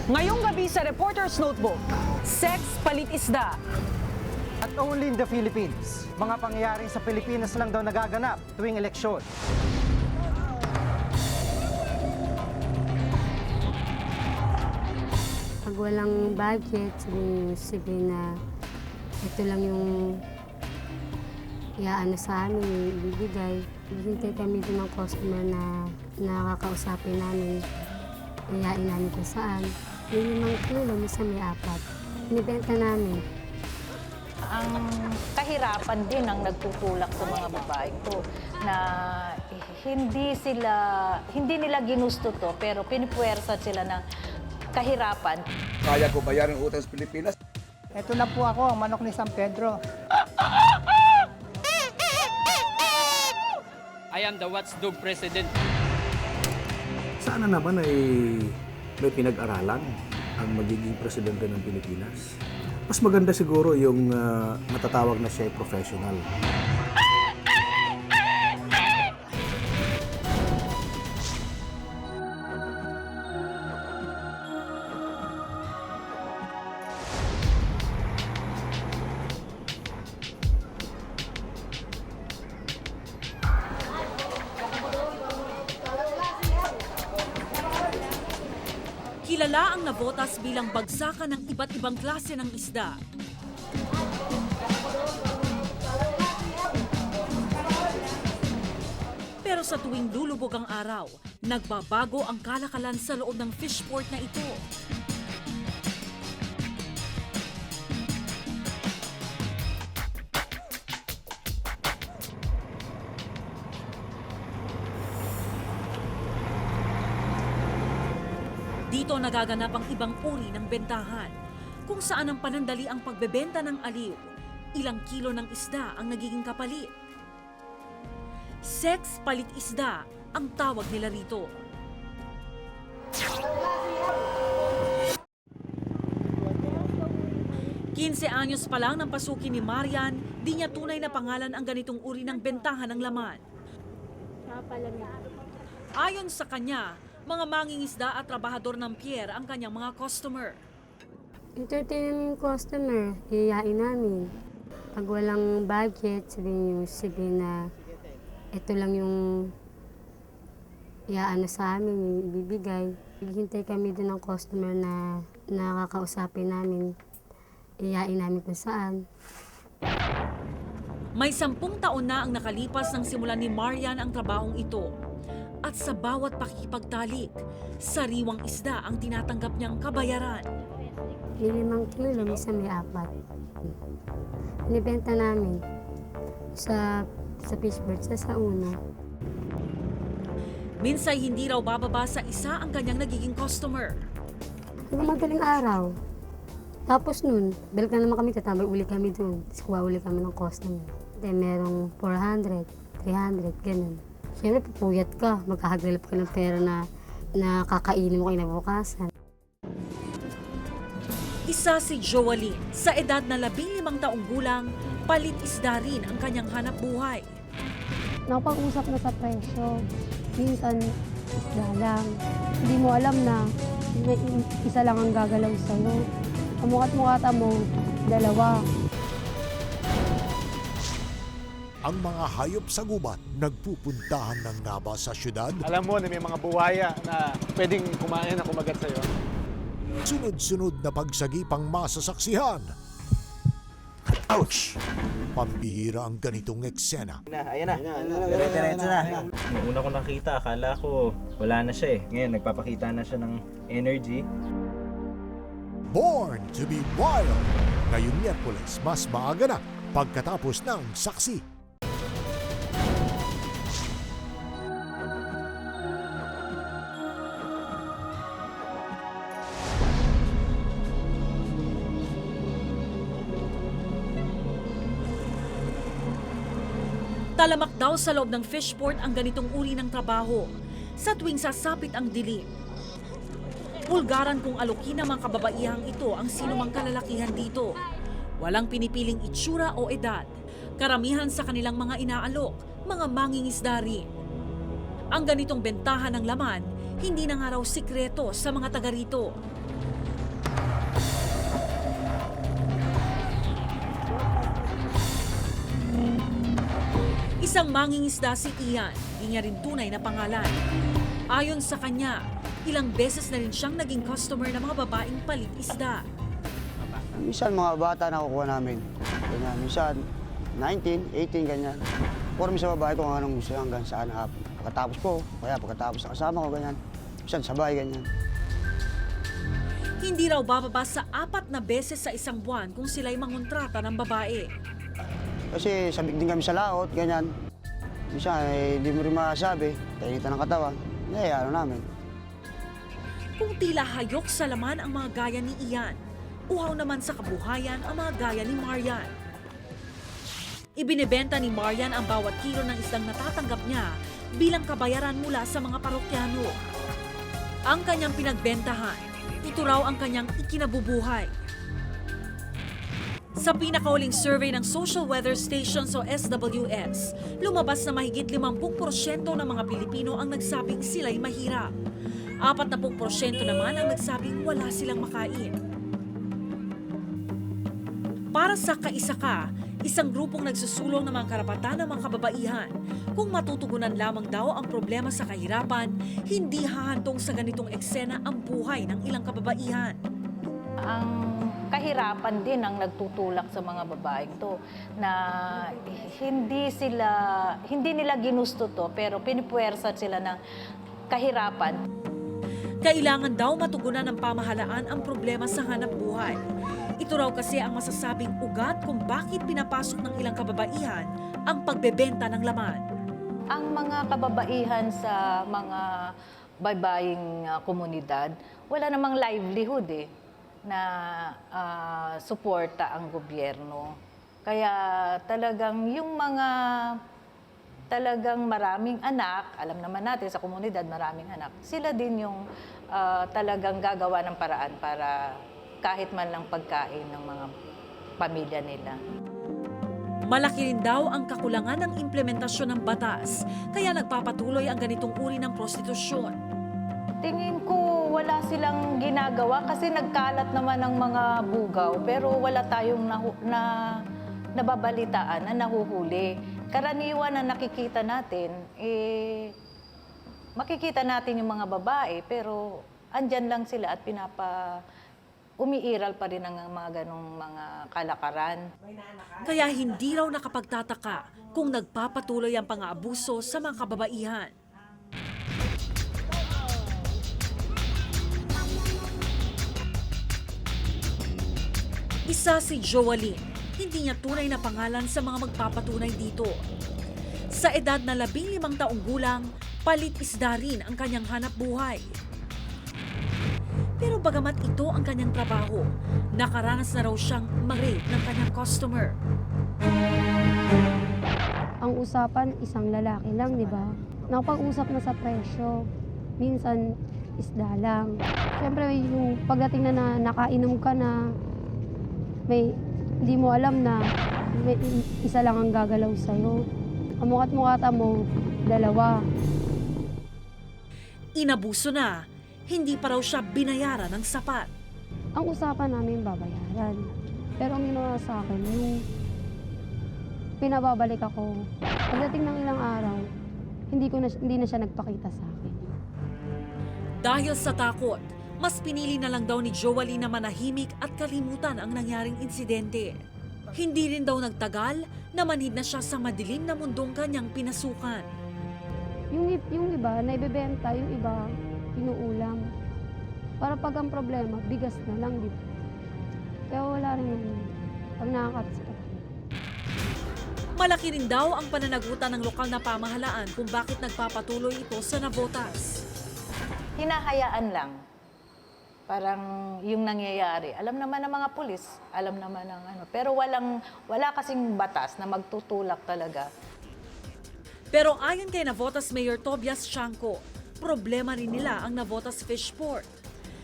Ngayong gabi sa Reporter's Notebook, sex palit isda. At only in the Philippines, mga pangyayaring sa Pilipinas lang daw nagaganap tuwing eleksyon. Pag walang budget, sabihin na ito lang yung iaano sa amin, ibibigay. Hintay kami din ng customer na nakakausapin namin, iyain namin kung saan. Yung 5 kilo, minsan may 4. Inibenta namin. Ang kahirapan din ang nagtutulak sa mga babae ko na hindi nila ginusto to pero pinipuwersa sila ng kahirapan. Kaya ko bayaran ang utang sa Pilipinas. Ito na po ako, ang manok ni San Pedro. I am the watchdog president. Sana naman ay may pinag-aralan ang magiging presidente ng Pilipinas. Mas maganda siguro yung matatawag na siya ay professional. Kilala ang Navotas bilang bagsakan ng iba't ibang klase ng isda. Pero sa tuwing lulubog ang araw, nagbabago ang kalakalan sa loob ng fishport na ito. Dito nagaganap ang ibang uri ng bentahan, kung saan ang panandali ang pagbebenta ng aliw. Ilang kilo ng isda ang nagiging kapalit. Sex palit isda ang tawag nila rito. Kinse anyos pa lang nang pasukin ni Marian, di niya tunay na pangalan ang ganitong uri ng bentahan ng laman. Ayon sa kanya, mga mangingisda at trabahador ng pier ang kanyang mga customer. Entertain yung customer, iyayain namin. Pag walang budget, sabihin na ito lang yung iaano sa amin, ibibigay. Hintay kami din ng customer na nakakausapin namin, iyain namin kung saan. May 10 taon na ang nakalipas nang simulan ni Marian ang trabahong ito. At sa bawat pakikipagtalik, sariwang isda ang tinatanggap niyang kabayaran. Yung 5 kilo, minsan may 4. Inibenta namin sa fishbird, sa una. Minsay hindi raw bababa sa isa ang kanyang nagiging customer. Yung madaling araw. Tapos nun, balik na naman kami, tatambay uli kami doon. Tapos kuha uli kami ng customer. Then merong 400, 300, ganun. Siyempre, pupuyat ka. Magkakagalap ka ng pera na kakainin mo kinabukasan. Isa si Joaline. Sa edad na 15 taong gulang, palit isda rin ang kanyang hanap buhay. Nakapag-usap na sa presyo. Minsan, isda lang. Hindi mo alam na isa lang ang gagalaw sa'yo. Kamukat-mukata mo, 2. Ang mga hayop sa gubat nagpupuntahan ng ngaba sa syudad. Alam mo na may mga buwaya na pwedeng kumain na kumagat sa'yo. Sunod-sunod na pagsagipang masasaksihan. Ouch! Pambihira ang ganitong eksena. Ayan na. Diretso na. Nung una ko nakita, akala ko wala na siya eh. Ngayon, nagpapakita na siya ng energy. Born to be wild! Ngayong Miyerkules, mas maaga na pagkatapos ng saksi. Talamak daw sa loob ng fishport ang ganitong uri ng trabaho sa tuwing sasapit ang dilim. Pulgaran kung alukin ng mga kababaihang ito ang sinumang kalalakihan dito. Walang pinipiling itsura o edad. Karamihan sa kanilang mga inaalok, mga mangingisda rin. Ang ganitong bentahan ng laman, hindi na nga raw sikreto sa mga taga rito. Isang mangingisda si Ian, di niya rin tunay na pangalan. Ayon sa kanya, ilang beses na rin siyang naging customer ng mga babaeng palit isda. Minsan mga bata nakukuha namin. Ganyan. Minsan 19, 18, ganyan. Or minsan babae kung anong gusto hanggang saan. Pagkatapos ko, kaya pagkatapos sa kasama ko, ganyan. Minsan sabay, ganyan. Hindi raw bababa sa 4 na beses sa isang buwan kung sila'y mangontrata ng babae. Kasi sabik din kami sa laot, ganyan. Minsan, hindi mo rin masabi. Kainitan ng katawan. Ano namin. Kung tila hayok sa laman ang mga gaya ni Ian, uhaw naman sa kabuhayan ang mga gaya ni Marian. Ibinebenta ni Marian ang bawat kilo ng isdang natatanggap niya bilang kabayaran mula sa mga parokyano. Ang kanyang pinagbentahan, ito raw ang kanyang ikinabubuhay. Sa pinakahuling survey ng Social Weather Stations o SWS, lumabas na mahigit 50% ng mga Pilipino ang nagsabing sila'y mahirap. 40% naman ang nagsabing wala silang makain. Para sa Kaisaka, isang grupong nagsusulong ng mga karapatan ng mga kababaihan. Kung matutugunan lamang daw ang problema sa kahirapan, hindi hahantong sa ganitong eksena ang buhay ng ilang kababaihan. Ang kahirapan din ang nagtutulak sa mga babaeng to na hindi nila ginusto to pero pinipuwersa sila ng kahirapan. Kailangan daw matugunan ng pamahalaan ang problema sa hanap buhay. Ito raw kasi ang masasabing ugat kung bakit pinapasok ng ilang kababaihan ang pagbebenta ng laman. Ang mga kababaihan sa mga baybaying komunidad, wala namang livelihood na suporta ang gobyerno. Kaya talagang yung mga talagang maraming anak, alam naman natin sa komunidad maraming anak, sila din yung talagang gagawa ng paraan para kahit man lang pagkain ng mga pamilya nila. Malaki rin daw ang kakulangan ng implementasyon ng batas, kaya nagpapatuloy ang ganitong uri ng prostitusyon. Tingin ko wala silang ginagawa kasi nagkalat naman ng mga bugaw pero wala tayong nababalitaan na nahuhuli. Karaniwan na nakikita natin, makikita natin yung mga babae pero andyan lang sila at umiiral pa rin ang mga ganong mga kalakaran. Kaya hindi raw nakapagtataka kung nagpapatuloy ang pang-aabuso sa mga kababaihan. Isa si Joaline, hindi niya tunay na pangalan sa mga magpapatunay dito. Sa edad na 15 taong gulang, palit isda rin ang kanyang hanap buhay. Pero bagamat ito ang kanyang trabaho, nakaranas na raw siyang ma-rape ng kanyang customer. Ang usapan, isang lalaki lang, di ba? Nakapag-usap na sa presyo. Minsan, isda lang. Siyempre, yung pagdating na nakainom ka na, hindi mo alam na may isa lang ang gagalaw sa'yo. Ang mukat-mukata mo, 2. Inabuso na, hindi pa raw siya binayaran ng sapat. Ang usapan namin babayaran. Pero ang ginawa sa akin, yung pinababalik ako. Pagdating ng ilang araw, hindi na siya nagpakita sa akin. Dahil sa takot, mas pinili na lang daw ni Joaline na manahimik at kalimutan ang nangyaring insidente. Hindi rin daw nagtagal na manhid na siya sa madilim na mundong kanyang pinasukan. Yung iba, naibebenta, yung iba, inuulam. Para pag ang problema, bigas na lang, di ba? Kaya wala rin yung pag nakakatsa. Malaki rin daw ang pananagutan ng lokal na pamahalaan kung bakit nagpapatuloy ito sa Navotas. Hinahayaan lang. Parang yung nangyayari. Alam naman ng mga pulis, alam naman ng ano. Pero wala kasing batas na magtutulak talaga. Pero ayon kay Navotas Mayor Tobias Chanco, problema rin nila ang Navotas Fishport.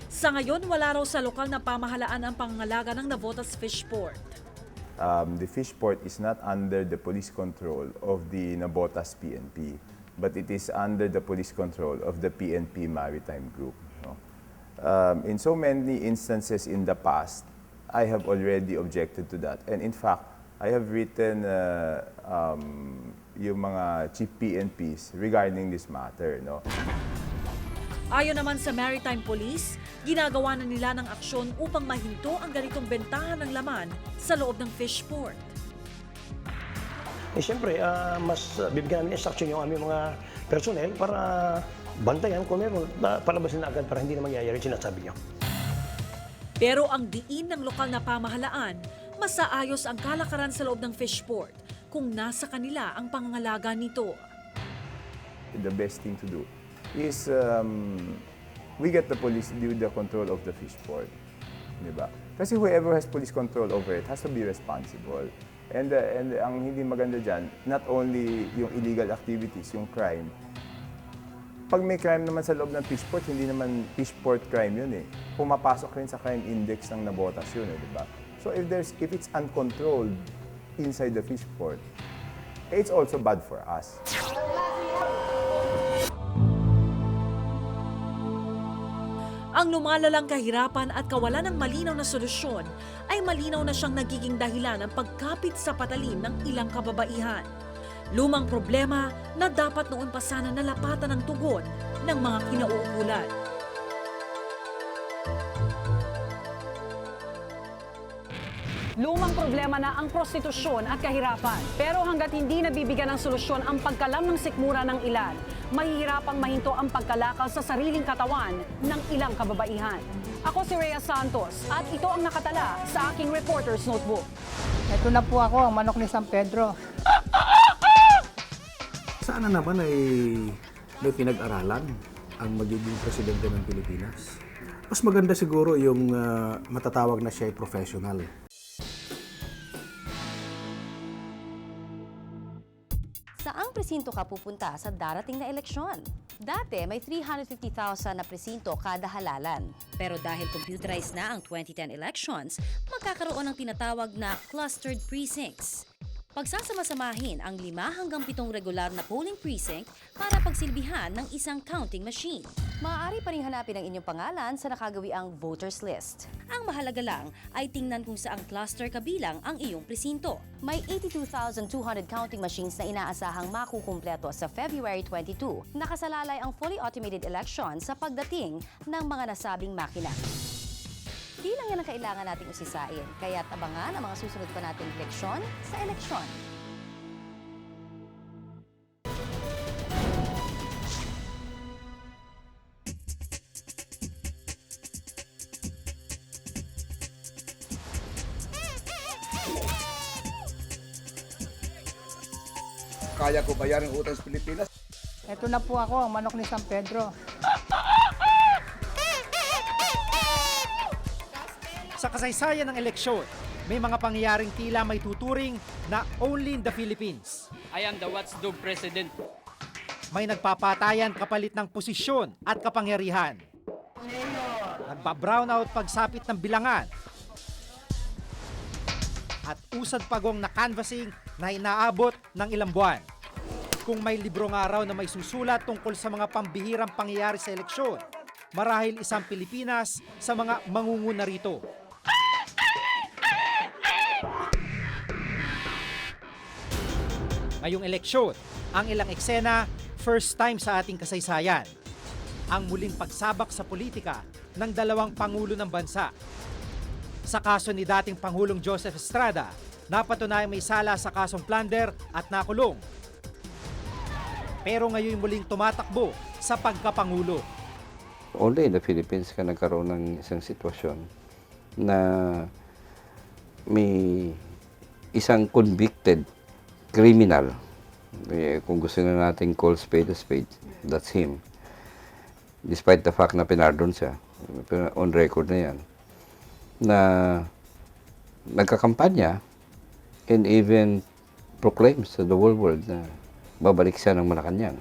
Sa ngayon, wala raw sa lokal na pamahalaan ang pangangalaga ng Navotas Fishport. The fishport is not under the police control of the Navotas PNP, but it is under the police control of the PNP Maritime Group. No? In so many instances in the past, I have already objected to that. And in fact, I have written yung mga chief PNPs regarding this matter, no? Ayon naman sa Maritime Police, ginagawa na nila ng aksyon upang mahinto ang ganitong bentahan ng laman sa loob ng fish port. Siyempre, mas bibigyan namin instruction yung aming mga personnel para bantayan kung meron, palabasin na agad para hindi na mangyayari yung sinasabi niyo. Pero ang diin ng lokal na pamahalaan, mas aayos ang kalakaran sa loob ng fish port kung nasa kanila ang pangangalaga nito. The best thing to do is we get the police to do the control of the fish port. Diba? Kasi whoever has police control over it has to be responsible. And ang hindi maganda dyan, not only yung illegal activities, yung crime. Pag may crime naman sa loob ng fish port, hindi naman fish port crime yun eh. Pumapasok rin sa crime index ng nabotas yun eh, diba? So if it's uncontrolled inside the fish port, it's also bad for us. Ang lumalalang kahirapan at kawalan ng malinaw na solusyon ay malinaw na siyang nagiging dahilan ng pagkapit sa patalim ng ilang kababaihan. Lumang problema na dapat noon pa sana nalapatan ng tugon ng mga kinauukulan. Lumang problema na ang prostitusyon at kahirapan. Pero hanggat hindi nabibigyan ng solusyon ang pagkalam ng sikmura ng ilan, mahihirapang mahinto ang pagkalakal sa sariling katawan ng ilang kababaihan. Ako si Rhea Santos at ito ang nakatala sa aking Reporter's Notebook. Ito na po ako, ang manok ni San Pedro. Sana naman ay may pinag-aralan ang magiging presidente ng Pilipinas. Mas maganda siguro yung matatawag na siya ay professional. Saang presinto ka pupunta sa darating na eleksyon? Dati, may 350,000 na presinto kada halalan. Pero dahil computerized na ang 2010 elections, magkakaroon ng tinatawag na clustered precincts. Pagsasama-samahin ang 5 hanggang 7 regular na polling precinct para pagsilbihan ng isang counting machine. Maaari pa rin hanapin ang inyong pangalan sa nakagawiang voters list. Ang mahalaga lang ay tingnan kung saang cluster kabilang ang iyong presinto. May 82,200 counting machines na inaasahang makukumpleto sa February 22. Nakasalalay ang fully automated election sa pagdating ng mga nasabing makina. Di lang yan ang kailangan nating usisain, kaya't abangan ang mga susunod pa nating leksyon sa eleksyon. Kaya ko bayarin utang sa Pilipinas. Ito na po ako, ang manok ni San Pedro. Sa kasaysayan ng eleksyon, may mga pangyayaring tila may tuturing na only in the Philippines. I am the watchdog president. May nagpapatayan kapalit ng posisyon at kapangyarihan. Nagpa-brownout pagsapit ng bilangan. At usad pagong na canvassing na inaabot ng ilang buwan. Kung may librong araw na may susulat tungkol sa mga pambihirang pangyayari sa eleksyon, marahil isang Pilipinas sa mga mangunguna rito. Ngayong eleksyon, ang ilang eksena, first time sa ating kasaysayan. Ang muling pagsabak sa politika ng 2 pangulo ng bansa. Sa kaso ni dating Pangulong Joseph Estrada, napatunayang may sala sa kasong plunder at nakulong. Pero ngayon muling tumatakbo sa pagkapangulo. Only in the Philippines ka nagkaroon ng isang sitwasyon na may isang convicted criminal, kung gusto na natin call spade a spade, that's him. Despite the fact na pinardon siya, on record na yan, na nagkakampanya and even proclaims to the whole world na babalik siya ng Malacanang.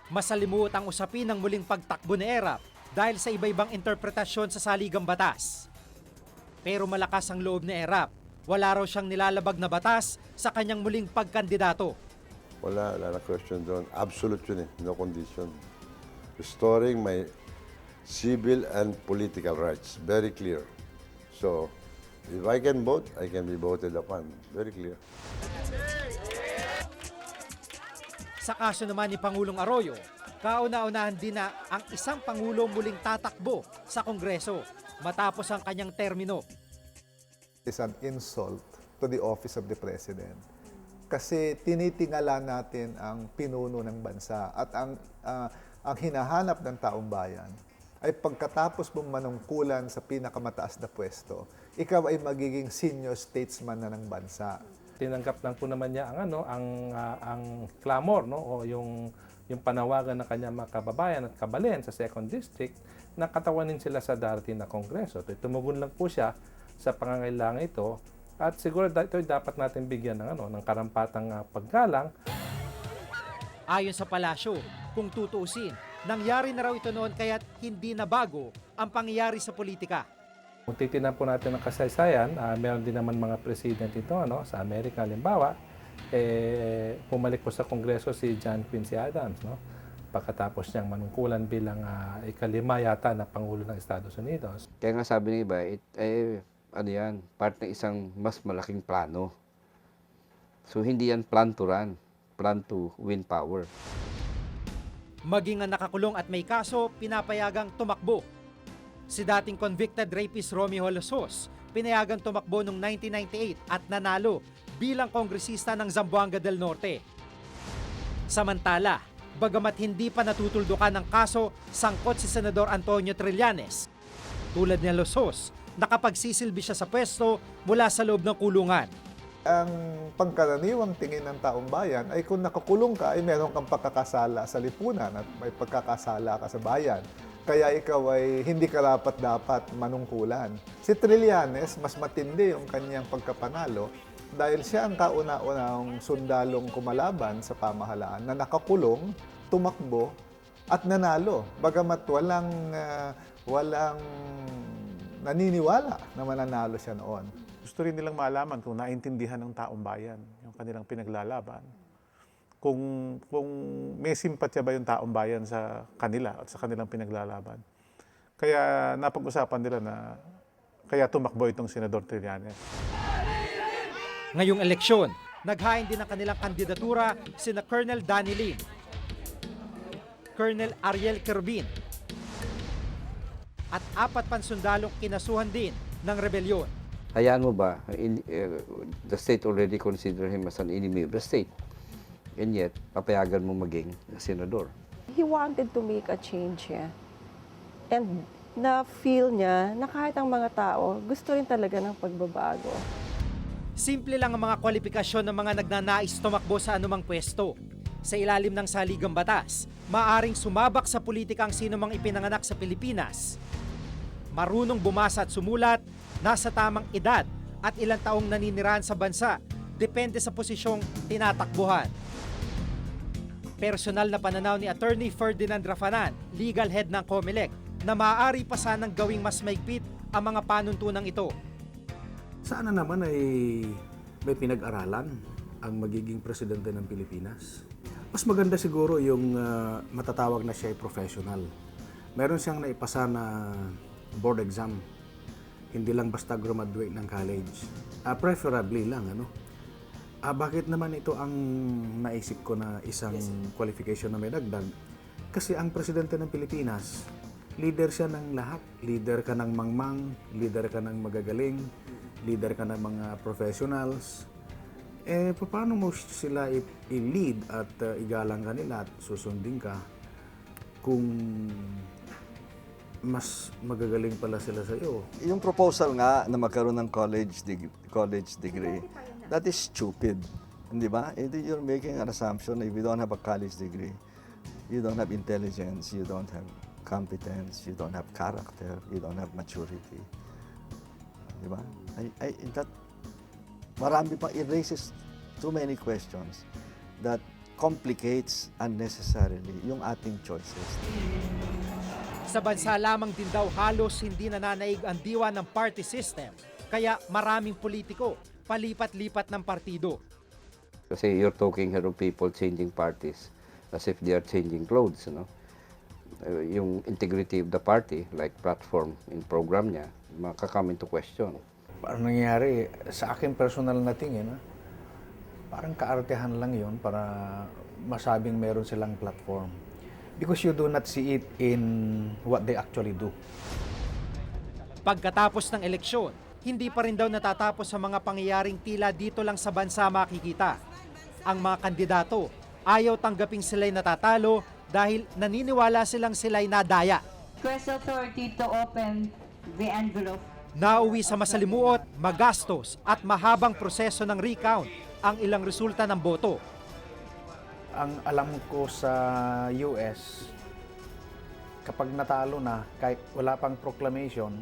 Masalimuot ang usapin ng muling pagtakbo ni Erap dahil sa iba-ibang interpretasyon sa saligang batas. Pero malakas ang loob ni Erap. Wala raw siyang nilalabag na batas sa kanyang muling pagkandidato. Wala na question doon. Absolute yun eh. No condition. Restoring my civil and political rights. Very clear. So, If I can vote, I can be voted upon. Very clear. Sa kaso naman ni Pangulong Arroyo, kauna-unahan din na ang isang Pangulo muling tatakbo sa Kongreso matapos ang kanyang termino. Is an insult to the office of the President. Kasi tinitingala natin ang pinuno ng bansa at ang hinahanap ng taong bayan ay pagkatapos mong manungkulan sa pinakamataas na pwesto, ikaw ay magiging senior statesman na ng bansa. Tinanggap lang po naman niya ang clamor, no, o yung panawagan ng kanyang mga kababayan at kabalin sa 2nd District na katawanin sila sa darating na Kongreso. Tumugon lang po siya sa pangangailangan ito at siguro ito dapat natin bigyan ng karampatang paggalang. Ayon sa palasyo, kung tutuusin, nangyari na raw ito noon kaya't hindi na bago ang pangyayari sa politika. Kung titignan po natin ang kasaysayan, meron din naman mga president ito sa Amerika, halimbawa, pumalik po sa Kongreso si John Quincy Adams, pagkatapos niyang manungkulan bilang ikalima yata na Pangulo ng Estados Unidos. Kaya nga sabi ng iba, part ng isang mas malaking plano. So hindi yan plan to run, plan to win power. Maging ang nakakulong at may kaso, pinapayagang tumakbo. Si dating convicted rapist Romy Holosos, pinayagang tumakbo noong 1998 at nanalo bilang kongresista ng Zamboanga del Norte. Samantala, bagamat hindi pa natutuldukan ng kaso, sangkot si Senador Antonio Trillanes. Tulad ni Holosos, nakapagsisilbi siya sa pwesto mula sa loob ng kulungan. Ang pangkaraniwang tingin ng taong bayan ay kung nakakulong ka ay meron kang pagkakasala sa lipunan at may pagkakasala ka sa bayan. Kaya ikaw ay hindi karapat-dapat manungkulan. Si Trillanes, mas matindi yung kanyang pagkapanalo dahil siya ang kauna-unang sundalong kumalaban sa pamahalaan na nakakulong, tumakbo at nanalo. Bagamat walang naniniwala na mananalo siya noon. Gusto rin nilang malaman kung naintindihan ng taong bayan yung kanilang pinaglalaban. Kung may simpatya ba yung taong bayan sa kanila at sa kanilang pinaglalaban. Kaya napag-usapan nila na kaya tumakbo itong Senador Trillanes. Ngayong eleksyon, naghain din ang kanilang kandidatura sina Colonel Danny Lim, Colonel Ariel Kerbin, at 4 pansundalong kinasuhan din ng rebelyon. Hayaan mo ba, the state already consider him as an enemy of the state. And yet, papayagan mo maging senador. He wanted to make a change, and na-feel niya na kahit ang mga tao, gusto rin talaga ng pagbabago. Simple lang ang mga kwalifikasyon ng mga nagnanais tumakbo sa anumang pwesto. Sa ilalim ng saligang batas, maaaring sumabak sa politika ang sino mang ipinanganak sa Pilipinas. Marunong bumasa at sumulat, nasa tamang edad at ilang taong naninirahan sa bansa, depende sa posisyong tinatakbuhan. Personal na pananaw ni Attorney Ferdinand Rafanan, legal head ng COMELEC, na maaari pa sanang gawing mas maigpit ang mga panuntunang ito. Sana naman ay may pinag-aralan ang magiging presidente ng Pilipinas. Mas maganda siguro yung matatawag na siya ay professional. Meron siyang naipasa na board exam. Hindi lang basta graduate ng college. Preferably lang, bakit naman ito ang naisip ko na isang qualification na may dagdag? Kasi ang presidente ng Pilipinas, leader siya ng lahat. Leader ka ng mangmang, leader ka ng magagaling, leader ka ng mga professionals. Paano mo sila i-lead at igalang ka nila at susundin ka kung mas magagaling pala sila sa iyo? Yung proposal nga na magkaroon ng college degree, that is stupid. Hindi ba? You're making an assumption if you don't have a college degree, you don't have intelligence, you don't have competence, you don't have character, you don't have maturity. Di ba? Marami pa, it raises too many questions that complicates unnecessarily yung ating choices. Sa bansa lamang din daw halos hindi nananaig ang diwa ng party system, kaya maraming politiko palipat-lipat ng partido. Kasi you're talking here of people changing parties as if they are changing clothes, Yung integrity of the party, like platform in program niya, makakame into question. Parang nangyayari, sa akin personal na tingin, parang kaartehan lang yon para masabing meron silang platform. Because you do not see it in what they actually do. Pagkatapos ng eleksyon, hindi pa rin daw natatapos sa mga pangyayaring tila dito lang sa bansa makikita. Ang mga kandidato ayaw tanggaping sila'y natatalo dahil naniniwala silang sila'y nadaya. Request authority to open the envelope. Nauwi sa masalimuot, magastos at mahabang proseso ng recount ang ilang resulta ng boto. Ang alam ko sa US, kapag natalo na, kahit wala pang proclamation,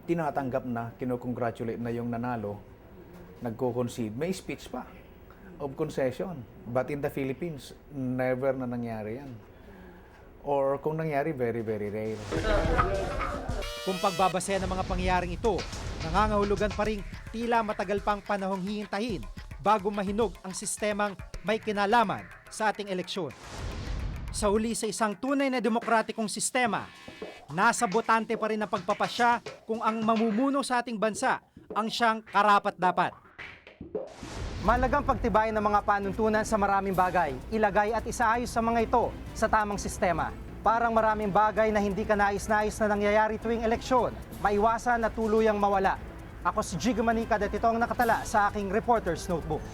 tinatanggap na, kinocongratulate na yung nanalo, nagko-concede. May speech pa of concession. But in the Philippines, never na nangyari yan. Or kung nangyari, very, very rare. Kung pagbabasehan ng mga pangyayaring ito, nangangahulugan pa rin tila matagal pang panahong hihintahin bago mahinog ang sistemang may kinalaman sa ating eleksyon. Sa huli sa isang tunay na demokratikong sistema, nasa botante pa rin ang pagpapasya kung ang mamumuno sa ating bansa ang siyang karapat-dapat. Mahalagang pagtibayin ng mga panuntunan sa maraming bagay, ilagay at isaayos sa mga ito sa tamang sistema. Parang maraming bagay na hindi ka nais-nais na nangyayari tuwing eleksyon, maiwasan na tuluyang mawala. Ako si Jiggy Manica at ito ang nakatala sa aking Reporter's Notebook.